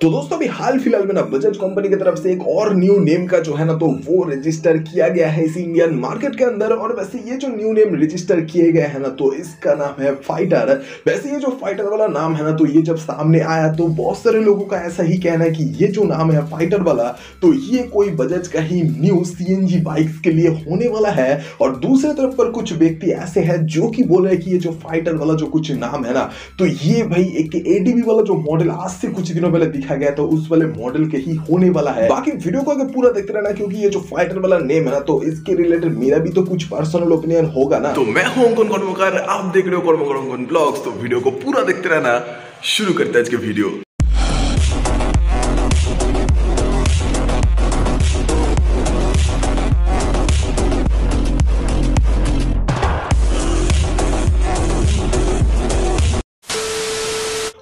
तो दोस्तों अभी हाल फिलहाल में ना बजाज कंपनी की तरफ से एक और न्यू नेम का जो है ना तो वो रजिस्टर किया गया है इस इंडियन मार्केट के अंदर। और वैसे ये जो न्यू नेम रजिस्टर किए गए हैं ना तो इसका नाम है फाइटर। वैसे ये जो फाइटर वाला नाम है ना तो ये जब सामने आया तो बहुत सारे लोगों का ऐसा ही कहना है कि ये जो नाम है फाइटर वाला तो ये कोई बजाज का ही न्यू सीएनजी बाइक्स के लिए होने वाला है। और दूसरे तरफ पर कुछ व्यक्ति ऐसे हैं जो कि बोल रहे हैं कि ये जो फाइटर वाला जो कुछ नाम है ना तो ये भाई एक एडीबी वाला जो मॉडल आज से कुछ दिनों पहले दिखा गया तो उस वाले मॉडल के ही होने वाला है। बाकी वीडियो को अगर पूरा देखते रहना क्योंकि ये जो फाइटर वाला नेम है ना तो इसके रिलेटेड मेरा भी तो कुछ पर्सनल ओपिनियन होगा ना। तो मैं हूं अंकुन कर्मकार, आप देख रहे हो कर्मकर ब्लॉग्स। तो वीडियो को पूरा देखते रहना। शुरू करते हैं आज के वीडियो।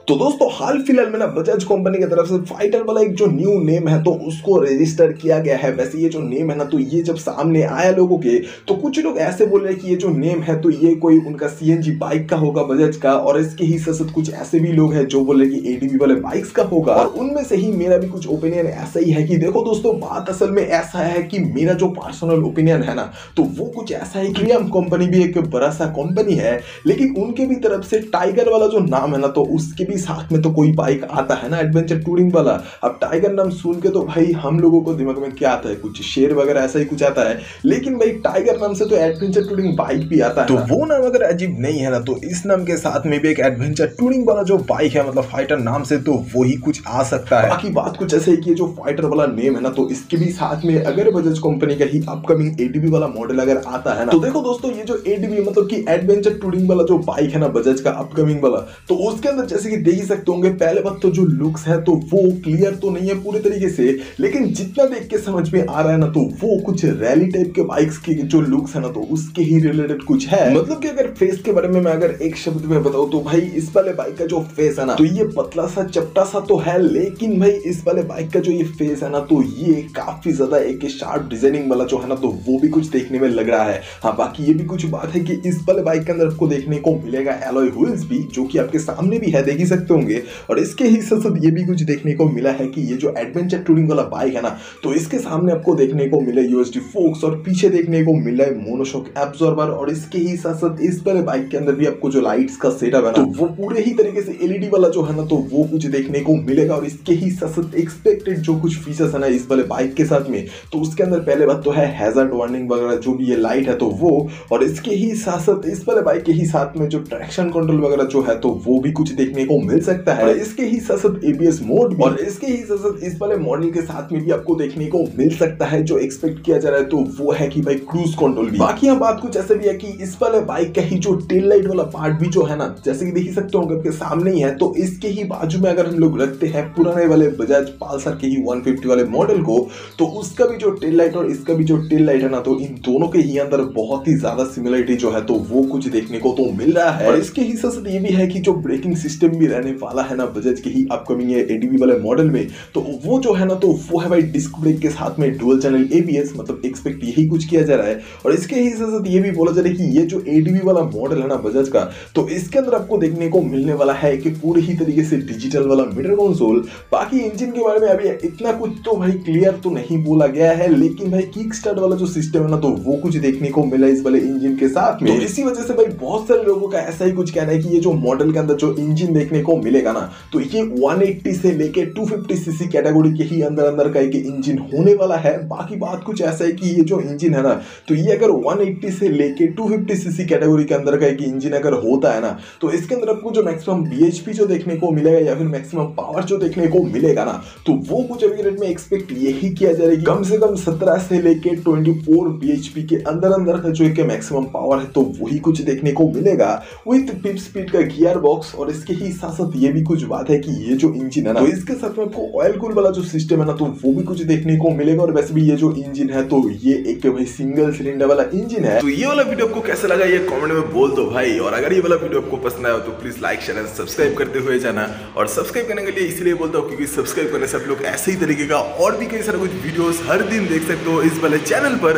तो दोस्तों हाल फिलहाल में ना बजाज कंपनी की तरफ से फाइटर वाला एक जो न्यू नेम है तो उसको रजिस्टर किया गया है। वैसे ये जो नेम है ना तो ये जब सामने आया लोगों के तो कुछ लोग ऐसे बोल रहे हैं कि ये जो नेम है तो ये कोई उनका सीएनजी बाइक का होगा बजाज का, और इसके ही साथ कुछ ऐसे भी लोग हैं जो बोल रहे हैं कि एडीबी वाले बाइक्स का होगा। और उनमें से ही मेरा भी कुछ ओपिनियन ऐसा ही है कि देखो दोस्तों बात असल में ऐसा है कि मेरा जो पर्सनल ओपिनियन है ना तो वो कुछ ऐसा है कि कंपनी भी एक बड़ा सा कंपनी है, लेकिन उनके भी तरफ से टाइगर वाला जो नाम है ना तो उसके भी साथ में तो कोई बाइक आता है ना एडवेंचर टूरिंग वाला। अब टाइगर नाम सुन के तो भाई हम लोगों को दिमाग में क्या आता है, कुछ शेर वगैरह ऐसा ही कुछ आता है, लेकिन भाई टाइगर नाम से तो एडवेंचर टूरिंग बाइक भी आता है। तो वो नाम अगर अजीब नहीं है ना तो इस नाम के साथ में भी एक एडवेंचर टूरिंग वाला जो बाइक है मतलब फाइटर नाम से तो वो ही कुछ आ सकता है। बाकी बात कुछ ऐसे है कि जो फाइटर वाला नेम है ना तो इसके भी साथ में अगर बजाज कंपनी का ही अपकमिंग एडीबी वाला मॉडल अगर आता है ना तो देखो दोस्तों ये जो एडीबी मतलब कि एडवेंचर टूरिंग वाला जो बाइक है ना बजाज का अपकमिंग वाला तो उसके अंदर जैसे कि देख ही सकते होंगे पहले बात तो जो लुक्स है तो वो क्लियर तो नहीं है पूरे तरीके से, लेकिन जितना देख के समझ में आ रहा है ना तो वो कुछ रैली टाइप के बाइक्स की जो लुक्स है ना तो उसके ही रिलेटेड कुछ है। मतलब कि अगर फेस के बारे में मैं अगर एक शब्द में बताऊं तो भाई इस वाले बाइक का जो फेस है ना तो ये पतला सा चपटा सा तो है, लेकिन भाई इस वाले बाइक का जो ये फेस है ना तो ये काफी ज्यादा एक शार्प डिजाइनिंग वाला जो है ना तो वो भी कुछ देखने में लग रहा है। हाँ बाकी ये भी कुछ बात है कि इस वाले बाइक के अंदर आपको देखने को मिलेगा एलॉय व्हील्स भी, जो कि आपके सामने भी है देख ही सकते होंगे। और इसके ही साथ ये भी कुछ देखने को मिला है कि ये जो एडवेंचर टूरिंग वाला बाइक है ना तो इसके सामने आपको देखने को मिले यूएसडी फोक्स और पीछे देखने को मिला है मोनोशॉक एब्जॉर्बर। और इसके ही साथ साथ इस वाले बाइक के अंदर भी आपको जो लाइट्स का सेटअप है ना तो वो पूरे ही तरीके से एलईडी वाला जो है ना तो वो कुछ देखने को मिलेगा। और इसके ही साथ साथ एक्सपेक्टेड जो कुछ फीचर्स है ना इस वाले बाइक के साथ में तो उसके अंदर पहले बात तो है हैजर्ड वार्निंग वगैरह जो भी ये लाइट है तो वो, और इसके ही साथ साथ इस वाले बाइक के ही साथ में जो ट्रैक्शन कंट्रोल वगैरह जो है तो वो भी कुछ देखने को मिल सकता है। इसके ही साथ साथ एबीएस मोड, और इसके ही साथ साथ इस वाले मॉडल के साथ में भी आपको देखने को मिल सकता है जो एक्सपेक्ट किया जा रहा है तो वो है कि भाई क्रूज कंट्रोल भी। बाकी यहाँ बात कुछ ऐसे भी है कि इस वाले बाइक का ही जो टेल लाइट वाला पार्ट भी जो है ना जैसे कि देख ही सकते होंगे आपके सामने ही है तो इसके ही बाजू में अगर हम लोग रखते हैं पुराने वाले बजाज पल्सर के ही 150 वाले मॉडल को तो उसका भी जो टेल लाइट और इसका भी जो टेल लाइट है ना तो इन दोनों के ही अंदर बहुत ही ज्यादा सिमिलरिटी जो है तो वो कुछ देखने को तो मिल रहा है। और इसके ही साथ ये भी है कि जो ब्रेकिंग सिस्टम भी रहने वाला है ना बजाज के ही अपकमिंग एडीबी वाले मॉडल में तो वो जो है ना तो वो है भाई डिस्क ब्रेक के साथ में डुअल चैनल एबीएस, मतलब एक्सपेक्ट यही कुछ किया जा रहा है। और इसके ही साथ ये भी बोला जा रहा है कि ये जो एडीबी वाला मॉडल है ना बजाज का तो इसके अंदर आपको देखने को मिलने वाला है कि पूरी ही तरीके से डिजिटल वाला मीटर कंसोल। बाकी इंजन के बारे में अभी इतना कुछ तो भाई क्लियर तो नहीं बोला गया है, लेकिन भाई किक स्टार्ट वाला जो सिस्टम है ना तो वो कुछ देखने को मिला इस वाले इंजन के साथ में। तो इसी वजह से भाई बहुत सारे लोगों का ऐसा ही कुछ कहना है कि ये जो मॉडल के अंदर जो इंजन देखने को मिलेगा ना तो ये 180 से लेके 250 सीसी कैटेगरी के ही अंदर का एक इंजन होने वाला है। बाकी बात कुछ ऐसा है कि ये जो इंजन है ना तो ये अगर 180 से लेके 250 सीसी कैटेगरी के अंदर का एक इंजन अगर होता है ना तो इसके अंदर आपको जो मैक्सिमम बीएचपी जो देखने को मिलेगा या फिर मैक्सिमम पावर जो देखने को मिलेगा ना तो वो कुछ अभी रेट में एक्सपेक्ट यही किया जा रहा है कम से कम 17 से लेके 24 बीएचपी के अंदर का जो एक मैक्सिमम पावर है तो वही कुछ देखने को मिलेगा विद 5 स्पीड का गियर बॉक्स। और इसके ही साथ साथ ये भी कुछ बात है कि ये जो इंजन है ना तो इसके साथ में आपको ऑयल कूल वाला जो सिस्टम है ना तो वो भी कुछ देखने को मिलेगा। और वैसे भी ये जो इंजन है तो ये एक भाई सिंगल सिलेंडर वाला इंजन है। तो ये वाला वीडियो आपको कैसा लगा ये कमेंट में बोल दो भाई। और अगर ये वाला वीडियो आपको पसंद आया तो please like share and subscribe करते हुए जाना। और सब्सक्राइब करने के लिए इसलिए बोलता हूँ क्योंकि सब्सक्राइब करने से आप लोग ऐसे ही तरीके का और भी कई सारे कुछ वीडियोस हर दिन देख सकते हो इस वाले चैनल पर।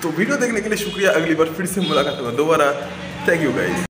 तो वीडियो देखने के लिए शुक्रिया। अगली बार फिर से मुलाकात होगा दोबारा। Thank you guys.